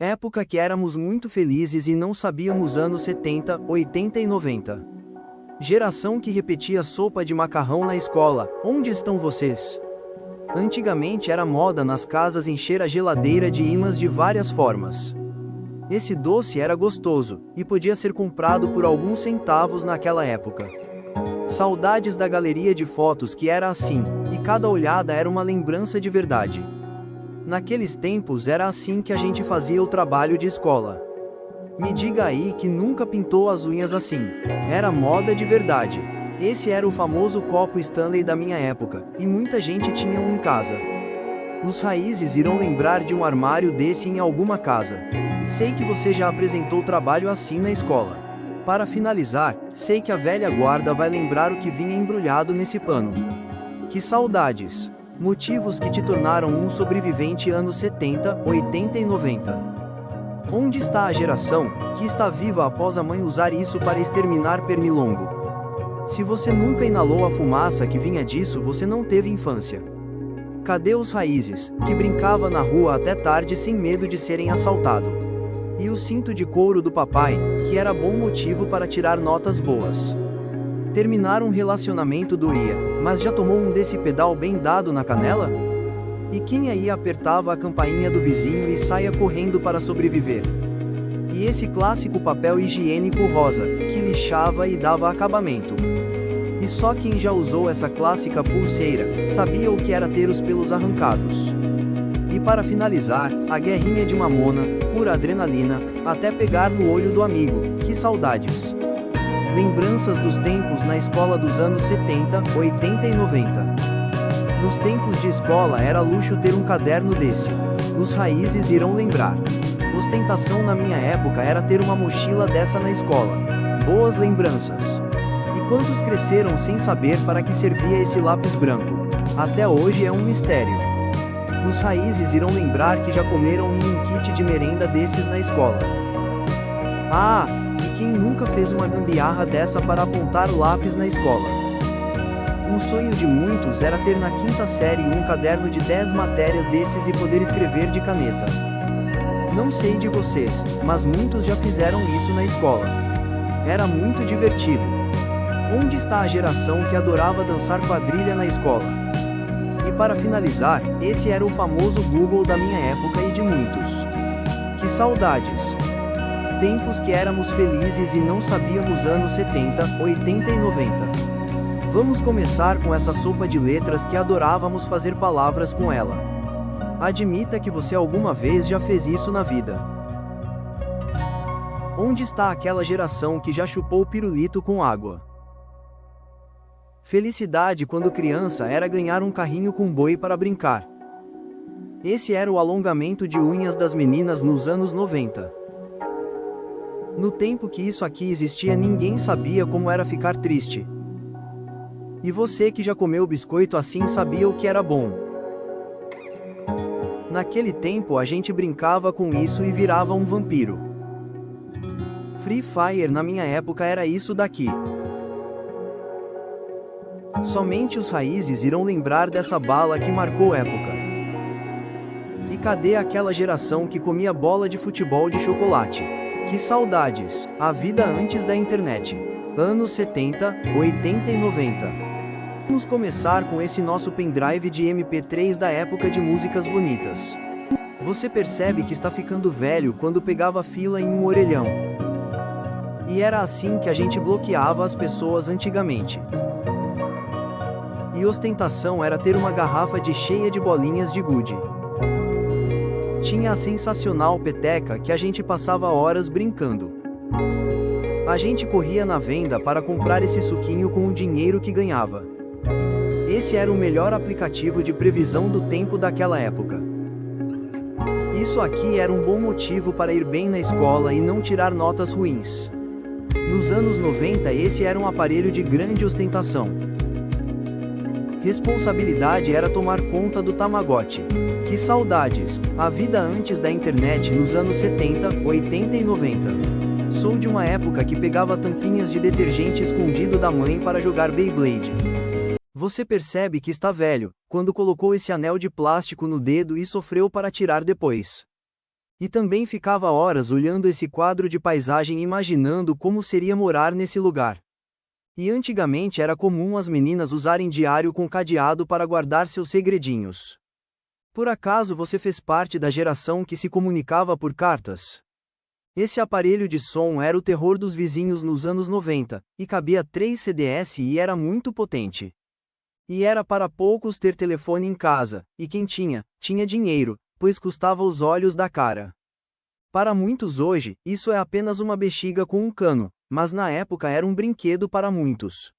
Época que éramos muito felizes e não sabíamos anos 70, 80 e 90. Geração que repetia sopa de macarrão na escola, onde estão vocês? Antigamente era moda nas casas encher a geladeira de imãs de várias formas. Esse doce era gostoso, e podia ser comprado por alguns centavos naquela época. Saudades da galeria de fotos que era assim, e cada olhada era uma lembrança de verdade. Naqueles tempos era assim que a gente fazia o trabalho de escola. Me diga aí que nunca pintou as unhas assim. Era moda de verdade. Esse era o famoso copo Stanley da minha época, e muita gente tinha um em casa. Os raízes irão lembrar de um armário desse em alguma casa. Sei que você já apresentou trabalho assim na escola. Para finalizar, sei que a velha guarda vai lembrar o que vinha embrulhado nesse pano. Que saudades! Motivos que te tornaram um sobrevivente anos 70, 80 e 90. Onde está a geração que está viva após a mãe usar isso para exterminar pernilongo? Se você nunca inalou a fumaça que vinha disso, você não teve infância. Cadê os raízes, que brincava na rua até tarde sem medo de serem assaltado? E o cinto de couro do papai, que era bom motivo para tirar notas boas. Terminar um relacionamento doía, mas já tomou um desse pedal bem dado na canela? E quem aí apertava a campainha do vizinho e saia correndo para sobreviver? E esse clássico papel higiênico rosa, que lixava e dava acabamento. E só quem já usou essa clássica pulseira, sabia o que era ter os pelos arrancados. E para finalizar, a guerrinha de mamona, pura adrenalina, até pegar no olho do amigo, que saudades! Lembranças dos tempos na escola dos anos 70, 80 e 90. Nos tempos de escola era luxo ter um caderno desse. Os raízes irão lembrar. Ostentação na minha época era ter uma mochila dessa na escola. Boas lembranças. E quantos cresceram sem saber para que servia esse lápis branco? Até hoje é um mistério. Os raízes irão lembrar que já comeram em um kit de merenda desses na escola. Ah! E quem nunca fez uma gambiarra dessa para apontar lápis na escola? Um sonho de muitos era ter na quinta série um caderno de 10 matérias desses e poder escrever de caneta. Não sei de vocês, mas muitos já fizeram isso na escola. Era muito divertido. Onde está a geração que adorava dançar quadrilha na escola? E para finalizar, esse era o famoso Google da minha época e de muitos. Que saudades! Tempos que éramos felizes e não sabíamos anos 70, 80 e 90. Vamos começar com essa sopa de letras que adorávamos fazer palavras com ela. Admita que você alguma vez já fez isso na vida. Onde está aquela geração que já chupou pirulito com água? Felicidade quando criança era ganhar um carrinho com boi para brincar. Esse era o alongamento de unhas das meninas nos anos 90. No tempo que isso aqui existia, ninguém sabia como era ficar triste. E você que já comeu biscoito assim sabia o que era bom. Naquele tempo a gente brincava com isso e virava um vampiro. Free Fire na minha época era isso daqui. Somente os raízes irão lembrar dessa bala que marcou época. E cadê aquela geração que comia bola de futebol de chocolate? Que saudades! A vida antes da internet. Anos 70, 80 e 90. Vamos começar com esse nosso pendrive de MP3 da época de músicas bonitas. Você percebe que está ficando velho quando pegava fila em um orelhão. E era assim que a gente bloqueava as pessoas antigamente. E ostentação era ter uma garrafa cheia de bolinhas de gude. Tinha a sensacional peteca que a gente passava horas brincando. A gente corria na venda para comprar esse suquinho com o dinheiro que ganhava. Esse era o melhor aplicativo de previsão do tempo daquela época. Isso aqui era um bom motivo para ir bem na escola e não tirar notas ruins. Nos anos 90 esse era um aparelho de grande ostentação. Responsabilidade era tomar conta do Tamagotchi. Que saudades! A vida antes da internet nos anos 70, 80 e 90. Sou de uma época que pegava tampinhas de detergente escondido da mãe para jogar Beyblade. Você percebe que está velho, quando colocou esse anel de plástico no dedo e sofreu para tirar depois. E também ficava horas olhando esse quadro de paisagem imaginando como seria morar nesse lugar. E antigamente era comum as meninas usarem diário com cadeado para guardar seus segredinhos. Por acaso você fez parte da geração que se comunicava por cartas? Esse aparelho de som era o terror dos vizinhos nos anos 90, e cabia 3 CDs e era muito potente. E era para poucos ter telefone em casa, e quem tinha, tinha dinheiro, pois custava os olhos da cara. Para muitos hoje, isso é apenas uma bexiga com um cano, mas na época era um brinquedo para muitos.